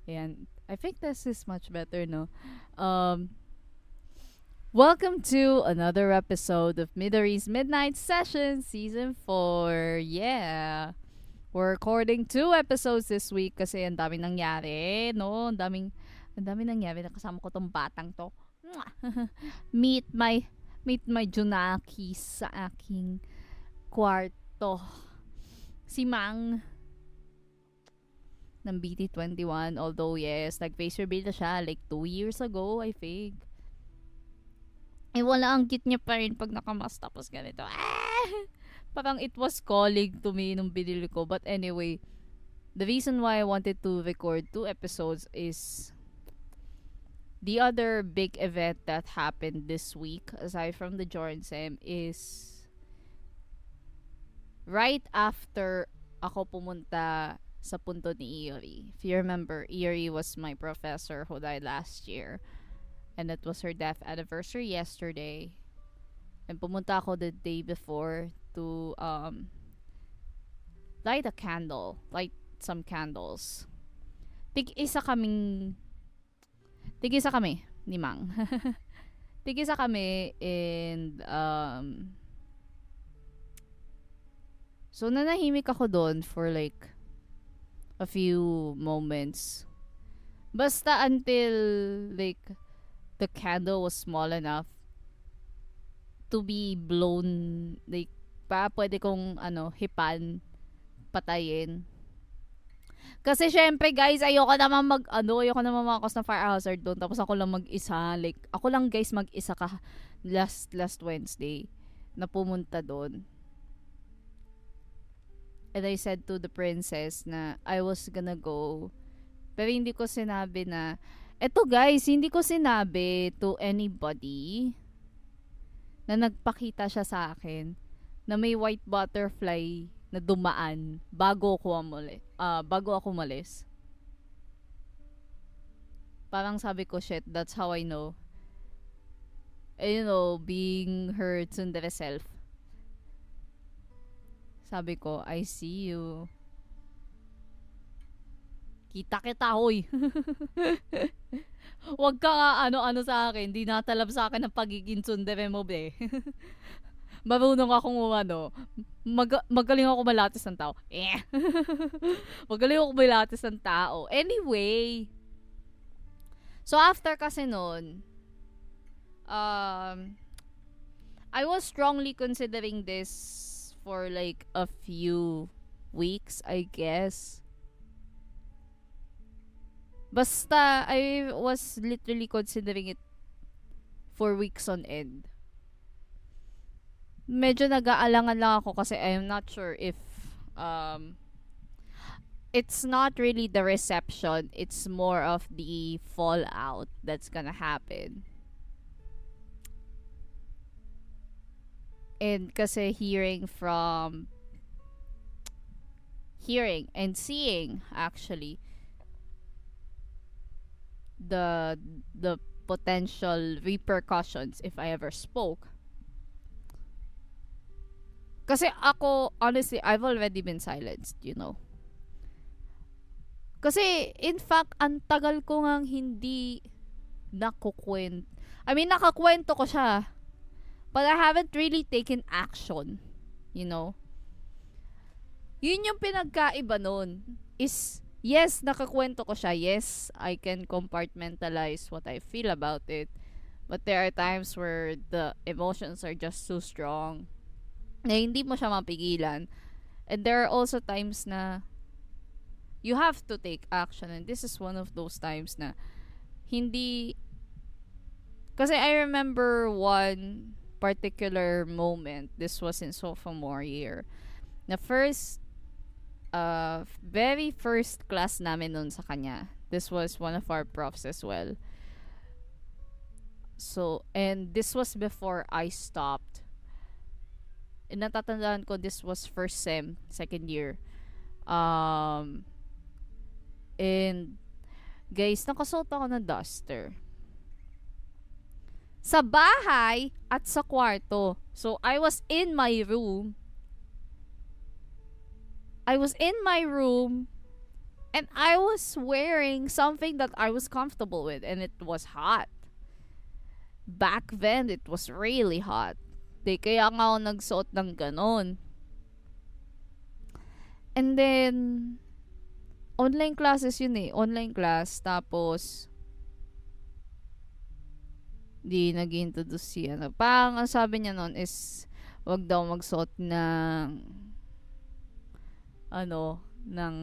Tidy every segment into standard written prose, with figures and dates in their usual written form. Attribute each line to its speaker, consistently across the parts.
Speaker 1: Ayan. I think this is much better, no? Um, Welcome to another episode of Midori's Midnight Session Season 4. Yeah. We're recording 2 episodes this week kasi ang daming nangyari, no? Ang daming nangyari. Nakasama ko tong batang to. Mwah! meet my meet my Junaki sa aking kwarto. Si Mang ng BT21. Although, yes, nag-face reveal na siya like 2 years ago, I think. Eh, wala ang cute niya pa rin pag nakamas tapos ganito. Parang it was calling to me nung binili ko. But anyway, the reason why I wanted to record 2 episodes is the other big event that happened this week, aside from the Jornsem, is right after ako pumunta sa punto ni Iori. If you remember, Iori was my professor who died last year. And it was her death anniversary yesterday. And pumunta ako the day before to light some candles. Tig-isa kami ni Mang. Tig-isa kami and so nanahimik ako doon for like a few moments. Basta until like the candle was small enough to be blown, like pwede kong hipan, patayin. Kasi syempre guys, ayoko naman makos ng fire hazard doon tapos ako lang mag-isa, like ako lang guys mag-isa ka last Wednesday na pumunta doon. And I said to the princess na I was gonna go, pero hindi ko sinabi na eto guys, hindi ko sinabi to anybody na nagpakita siya sa akin na may white butterfly na dumaan bago ako umalis. Parang sabi ko, shit, that's how I know. Being her tsundere self. Sabi ko, I see you. Kita, hoy. Wag ka ano sa akin. Di natalab sa akin ang pagiging tsundere mo, be. Marunong akong magaling ako malatis ng tao. Magaling ako malatis ng tao. Anyway. So, after kasi nun, I was strongly considering this for like a few weeks, I guess. Basta, I was literally considering it for weeks on end. Medyo nag-aalangan lang ako kasi I'm not sure if it's not really the reception, it's more of the fallout that's gonna happen. And kasi hearing and seeing actually the potential repercussions if I ever spoke. Kasi ako, honestly, I've already been silenced, Kasi, in fact, ang tagal ko ngang hindi nakakwento. I mean, nakakwento ko siya. But I haven't really taken action, Yun yung pinagkaiba nun. Is, yes, nakakwento ko siya. Yes, I can compartmentalize what I feel about it. But there are times where the emotions are just so strong na hindi mo siya mapigilan. And there are also times na you have to take action. And this is one of those times na hindi... Kasi I remember one particular moment. This was in sophomore year. Na very first class namin nun sa kanya. This was one of our profs as well. So, and this was before I stopped. And natatandaan ko, this was first sem, second year. And, guys, nakasuot ako ng duster. Sa bahay at sa kwarto. So, I was in my room And I was wearing something that I was comfortable with, and it was hot. Back then, it was really hot. Kaya nga ako nagsuot ng ganon. And then, online classes yun eh. Online class. Tapos, di nag-introduce siya. Parang ang sabi niya noon is, wag daw magsuot ng, ng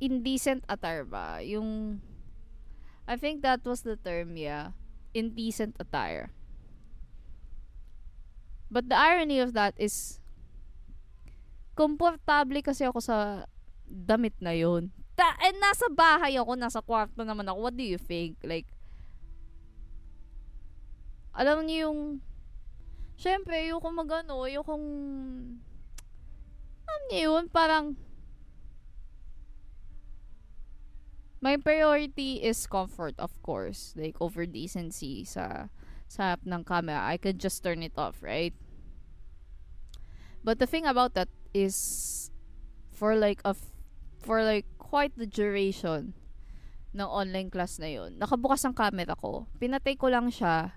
Speaker 1: indecent attire ba? Yung, I think that was the term, yeah. Indecent attire. But the irony of that is, komportable kasi ako sa damit na yun. And nasa bahay ako, nasa kwarto naman ako. What do you think? Like, alam niyo yung, syempre, yung alam niyo yun, parang, my priority is comfort, of course. Like, over decency sa harap ng camera. I could just turn it off, right? But the thing about that is, for quite the duration ng online class na yun, nakabukas ang camera ko. Pinatay ko lang siya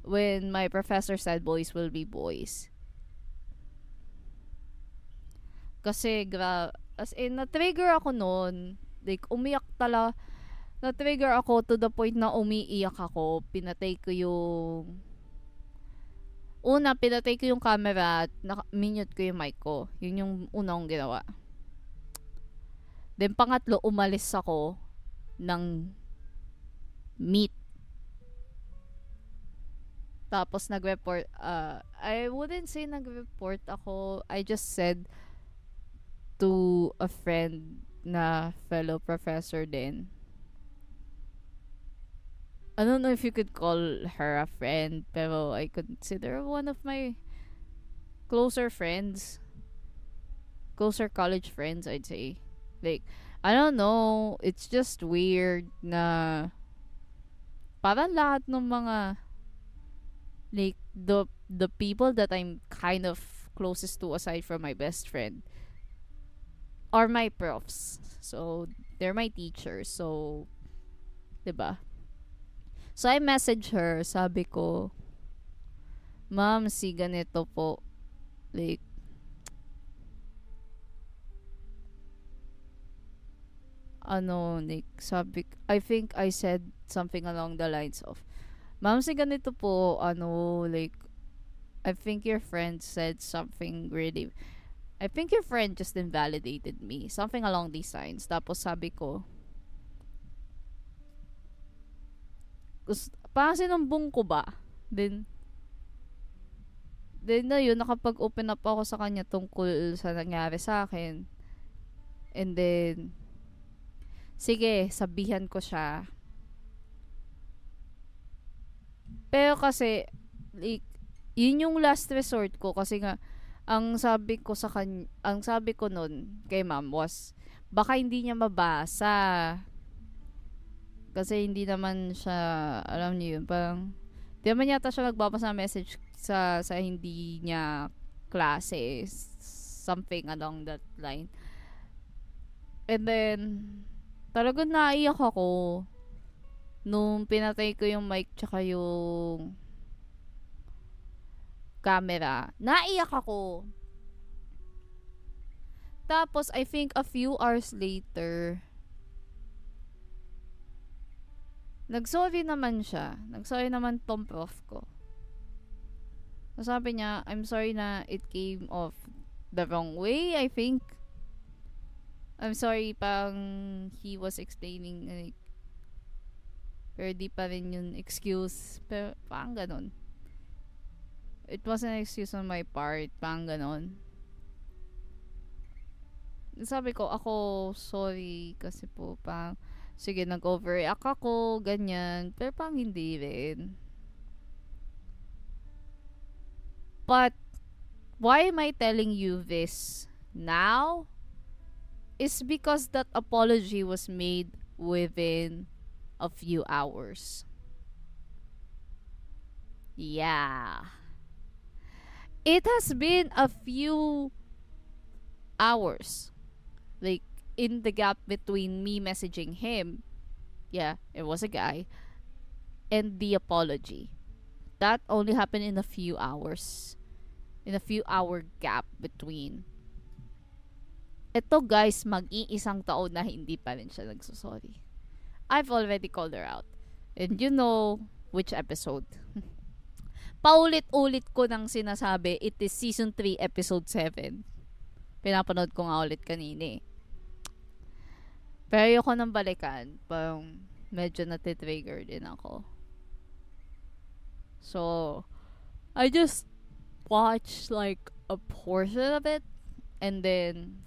Speaker 1: when my professor said boys will be boys. Kasi, as in, na-trigger ako noon. Like, umiyak tala. Na-trigger ako to the point na umiiyak ako. Pinatay ko yung camera at minute ko yung mic ko. Yun yung unang ginawa. Then, pangatlo, umalis ako ng meet. Tapos, nag-report. I wouldn't say nag-report ako. I just said to a friend na fellow professor din. I don't know if you could call her a friend, pero I consider one of my closer friends. Closer college friends, I'd say. Like, I don't know, it's just weird na parang lahat ng mga like the people that I'm kind of closest to aside from my best friend are my profs. So, they're my teachers. So, 'di ba? So, I messaged her. Sabi ko, Ma'am, si ganito po. Like, I think I said something along the lines of, Ma'am, si ganito po, like, I think your friend said something really, I think your friend just invalidated me. Something along these lines. Tapos sabi ko, parang sinumbong ko ba? Then na yun, nakapag-open up ako sa kanya tungkol sa nangyari sa akin. And then, sige, sabihan ko siya. Pero kasi, like, yun yung last resort ko kasi nga, ang sabi ko nun kay ma'am was, baka hindi niya mabasa. Kasi hindi naman siya, alam niyo yun, parang, di naman yata siya nagbabasa ng message sa hindi niya klase. Something along that line. And then, talagang naiyak ako nung pinatay ko yung mic tsaka yung camera. Naiyak ako. Tapos, I think a few hours later, nagsorry naman siya. Nagsorry naman tong prof ko. Sabi niya, I'm sorry na it came off the wrong way, I think. I'm sorry, pang he was explaining, like, pero di pa rin yung excuse. Pero, parang ganon. It wasn't an excuse on my part. Parang ganon. Sabi ko, ako, sorry, kasi po, parang, sige, nag-overreact ako, ganyan. Pero parang hindi rin. But, why am I telling you this now? Is because that apology was made within a few hours. Yeah. It has been a few hours. Like, in the gap between me messaging him, yeah, it was a guy, and the apology. That only happened in a few hours. In a few hour gap between. Ito guys, mag-iisang taon na hindi pa rin siya nagsusorry. I've already called her out. And you know which episode. Paulit-ulit ko nang sinasabi, it is season 3, episode 7. Pinapanood ko nga ulit kanina eh. Pero ayoko nang balikan. Parang medyo natitrigger din ako. So, I just watched like a portion of it. And then,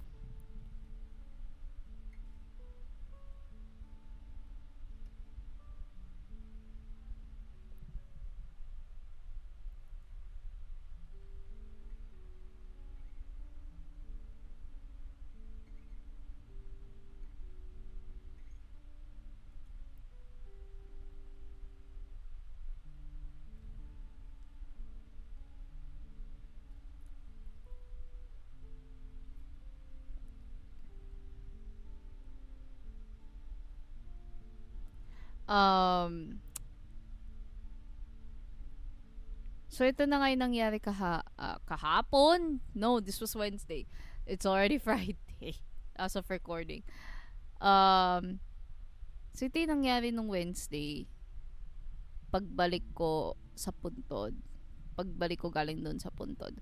Speaker 1: um, so ito na nga yung nangyari kahapon? No, this was Wednesday. It's already Friday as of recording. So ito yung nangyari nung Wednesday. Pagbalik ko sa Puntod. Pagbalik ko galing dun sa Puntod.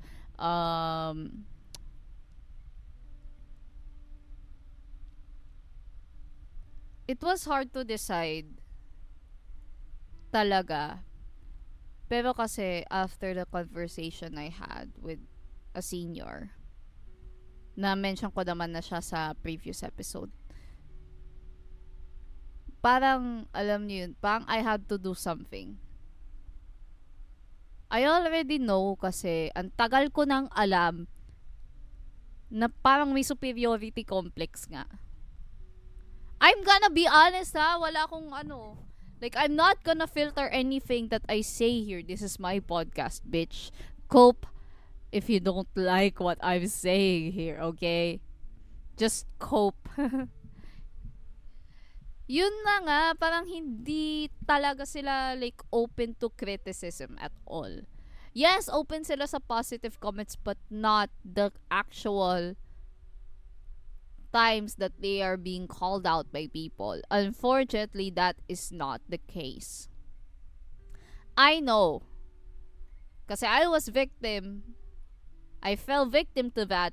Speaker 1: It was hard to decide talaga. Pero kasi after the conversation I had with a senior, na mention ko naman na siya sa previous episode, parang, alam niyo yun, parang I had to do something. I already know kasi ang tagal ko nang alam na parang may superiority complex nga. I'm gonna be honest ha, wala akong ano. Like, I'm not gonna filter anything that I say here. This is my podcast, bitch. Cope if you don't like what I'm saying here, okay? Just cope. Yun na nga, parang hindi talaga sila like open to criticism at all. Yes, open sila sa positive comments but not the actual times that they are being called out by people. Unfortunately, that is not the case. I know. Kasi I was victim. I fell victim to that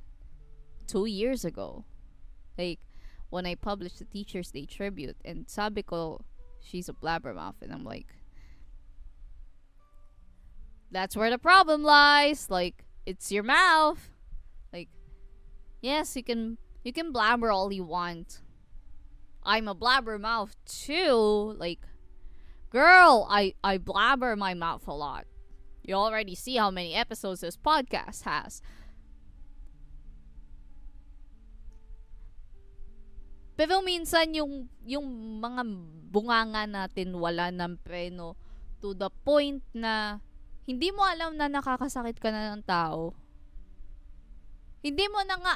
Speaker 1: 2 years ago. Like, when I published the Teacher's Day tribute, and sabi ko, she's a blabbermouth, and I'm like, that's where the problem lies. Like, it's your mouth. Like, yes, you can blabber all you want. I'm a blabbermouth too. Like, girl, I blabber my mouth a lot. You already see how many episodes this podcast has. Pero minsan yung mga bunganga natin wala ng preno to the point na hindi mo alam na nakakasakit ka na ng tao. Hindi mo nga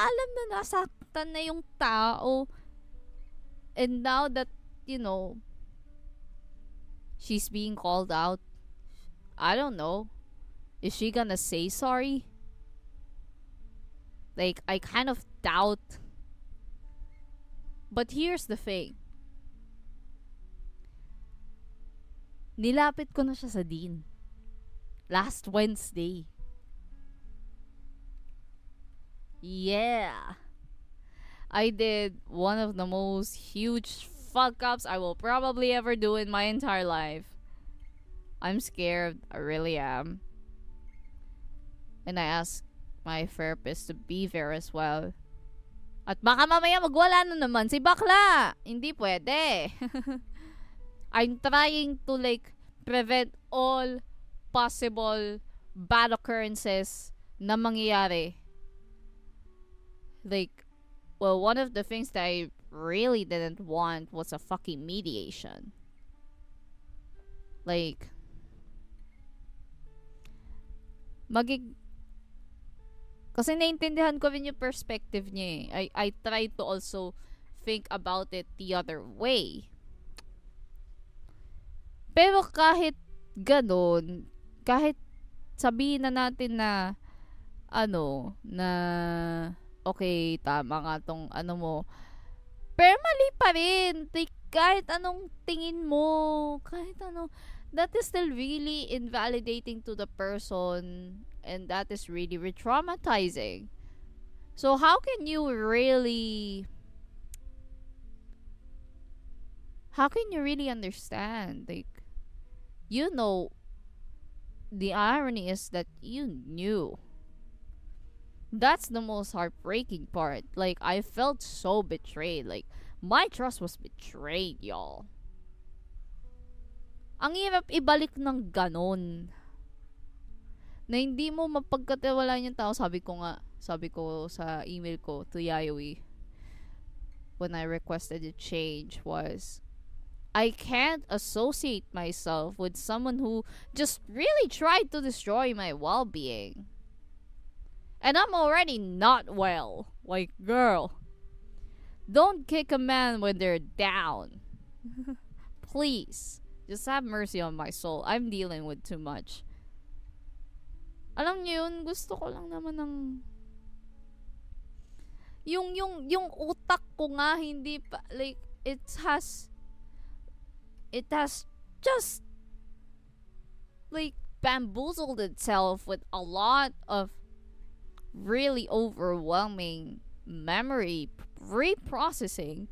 Speaker 1: alam na nasaktan na yung tao. And now that, you know, she's being called out, I don't know. Is she gonna say sorry? Like, I kind of doubt. But here's the thing. Nilapit ko na siya sa dean. Last Wednesday. Yeah. I did one of the most huge fuck-ups I will probably ever do in my entire life. I'm scared. I really am. And I asked my therapist to be there as well. At baka mamaya magwala na naman si bakla. Hindi pwede. I'm trying to like prevent all possible bad occurrences na mangyayari. Like, well, one of the things that I really didn't want was a fucking mediation. Like, Kasi naintindihan ko rin yung perspective niya eh. I try to also think about it the other way. Pero kahit ganun, kahit sabihin na natin na na okay, tama nga tong mo, pero mali pa rin. Like, kahit anong tingin mo, kahit that is still really invalidating to the person, and that is really re-traumatizing. So how can you really understand? Like, the irony is that you knew. That's the most heartbreaking part. Like, I felt so betrayed. Like, my trust was betrayed, y'all. Ang hirap ibalik ng ganon. Na hindi mo mapagkatiwalaan yung tao. Sabi ko sa email ko to Yayoi when I requested a change was, I can't associate myself with someone who just really tried to destroy my well-being. And I'm already not well. Like, girl, don't kick a man when they're down. Please. Just have mercy on my soul. I'm dealing with too much. Alam niyo yun, gusto ko lang naman ng yung utak ko nga hindi pa, like, it has just like bamboozled itself with a lot of really overwhelming memory reprocessing.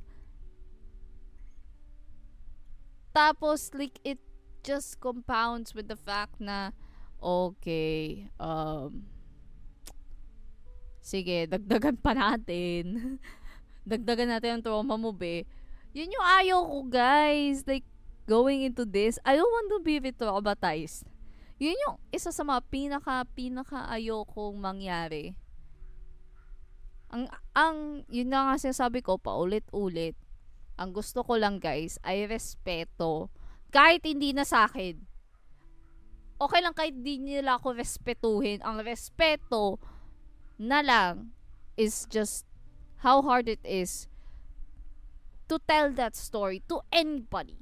Speaker 1: Tapos, like, it just compounds with the fact na, okay, sige, dagdagan pa natin. Dagdagan natin ang trauma mo, be. Yun yung ayaw ko, guys. Like, going into this, I don't want to be traumatized. Yun yung isa sa mga pinaka ayokong mangyari. Yun na nga sinasabi ko, paulit-ulit. Ang gusto ko lang, guys, ay respeto. Kahit hindi na sa akin. Okay lang kahit hindi nila ako respetuhin. Ang respeto na lang is just how hard it is to tell that story to anybody.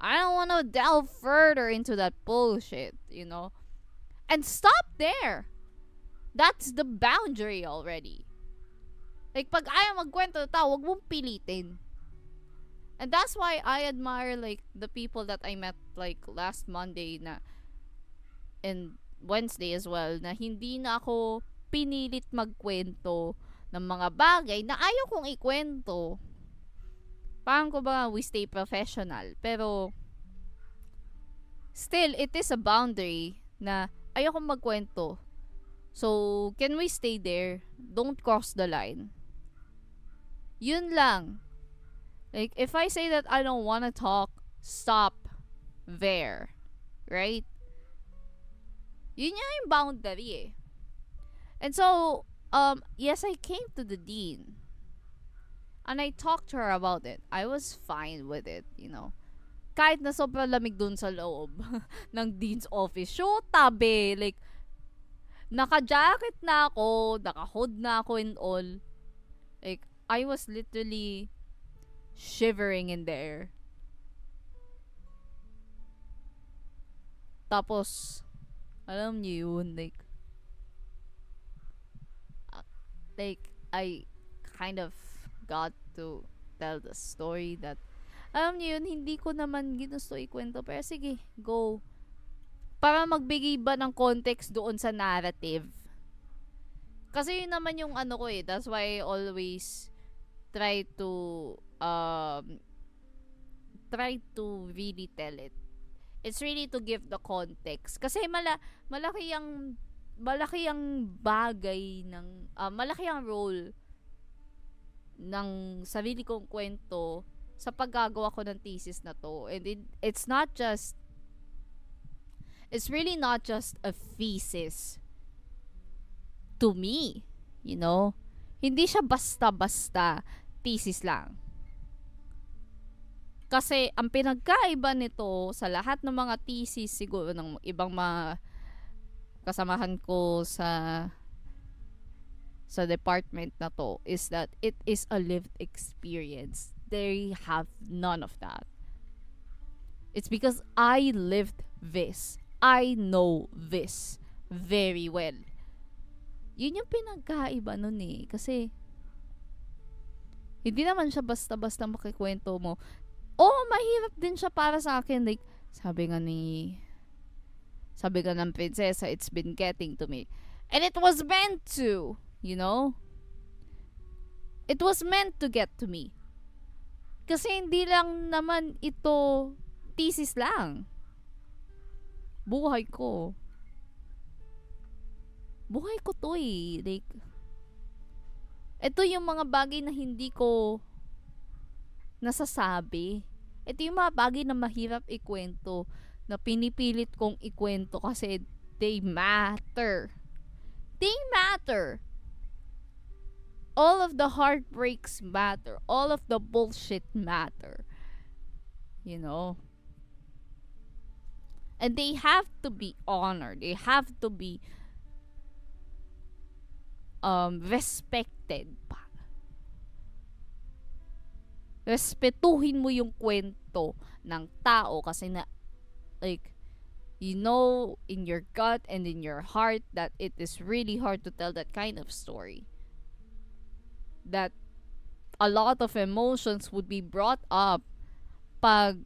Speaker 1: I don't want to delve further into that bullshit, And stop there. That's the boundary already. Like, pag ayaw magkwento na tao, wag mong pilitin. And that's why I admire, like, the people that I met, like, last Monday and Wednesday as well, na hindi na ako pinilit magkwento ng mga bagay na ayaw kong ikwento. Parang ko ba, we stay professional. Pero, still, it is a boundary na ayaw kong magkwento. So, can we stay there? Don't cross the line. Yun lang. Like, if I say that I don't want to talk, stop there. Right? Yun yung boundary eh. And so, yes, I came to the dean. And I talked to her about it. I was fine with it, Kahit na sobrang lamig dun sa loob ng dean's office. Show tabi. Like, naka-jacket na ako, naka-hood na ako and all. Like, I was literally shivering in the air. Tapos, alam niyo yun, like, I kind of got to tell the story that, alam niyo yun, hindi ko naman ginusto ikwento, pero sige, go. Para magbigay ba ng context doon sa narrative. Kasi yun naman yung ko eh, that's why I always try to really tell it. It's really to give the context. Kasi malaki ang bagay ng malaki ang role ng sarili kong kwento sa paggagawa ko ng thesis na to. And it's really not just a thesis to me, Hindi siya basta-basta thesis lang. Kasi ang pinagkaiba nito sa lahat ng mga thesis siguro ng ibang mga kasamahan ko sa sa department na to is that it is a lived experience. They have none of that. It's because I lived this. I know this very well. Yun yung pinagkaiba nun eh. Kasi, hindi naman siya basta-basta makikwento mo. Oh, mahirap din siya para sa akin. Like, sabi nga ng prinsesa, it's been getting to me. And it was meant to, you know? It was meant to get to me. Kasi hindi lang naman ito thesis lang. Buhay ko. Buhay ko to eh. Like, ito yung mga bagay na hindi ko nasasabi. Ito yung mga bagay na mahirap ikwento, na pinipilit kong ikwento kasi they matter. They matter. All of the heartbreaks matter. All of the bullshit matter. You know? And they have to be honored. They have to be respected pa. Respetuhin mo yung kwento ng tao kasi na, like, you know in your gut and in your heart that it is really hard to tell that kind of story. That a lot of emotions would be brought up pag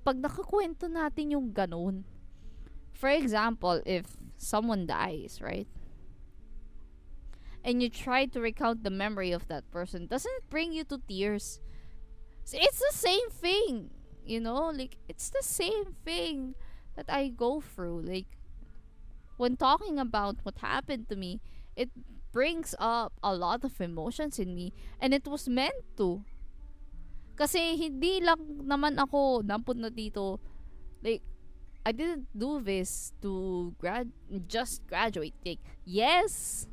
Speaker 1: nakakwento natin yung ganun. For example, if someone dies, right? And you try to recount the memory of that person, doesn't it bring you to tears? It's the same thing, you know? Like, it's the same thing that I go through. Like, when talking about what happened to me, it brings up a lot of emotions in me. And it was meant to. Kasi hindi lang naman ako napunta dito. Like, I didn't do this to just graduate. Like, yes,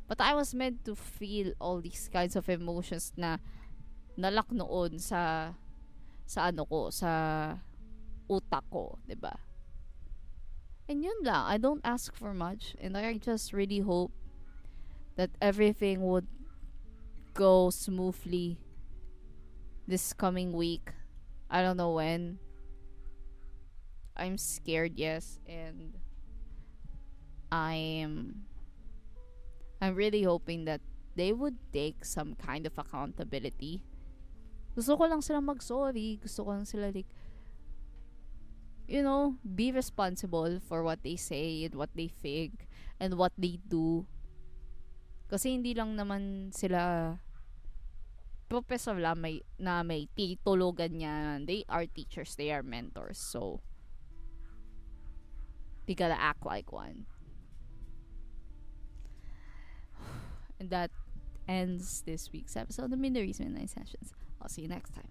Speaker 1: but I was meant to feel all these kinds of emotions na nalak noon sa ano ko, sa utak ko, 'di ba? And yun lang, I don't ask for much, and I just really hope that everything would go smoothly this coming week. I don't know when. I'm scared, yes, and I'm really hoping that they would take some kind of accountability. Gusto ko lang sila mag-sorry. Gusto ko lang sila, like, you know, be responsible for what they say and what they think and what they do. Kasi hindi lang naman sila professor lang na may titulo ganyan. They are teachers. They are mentors. So, they gotta act like one. And that ends this week's episode of Minderies Midnight Sessions. I'll see you next time.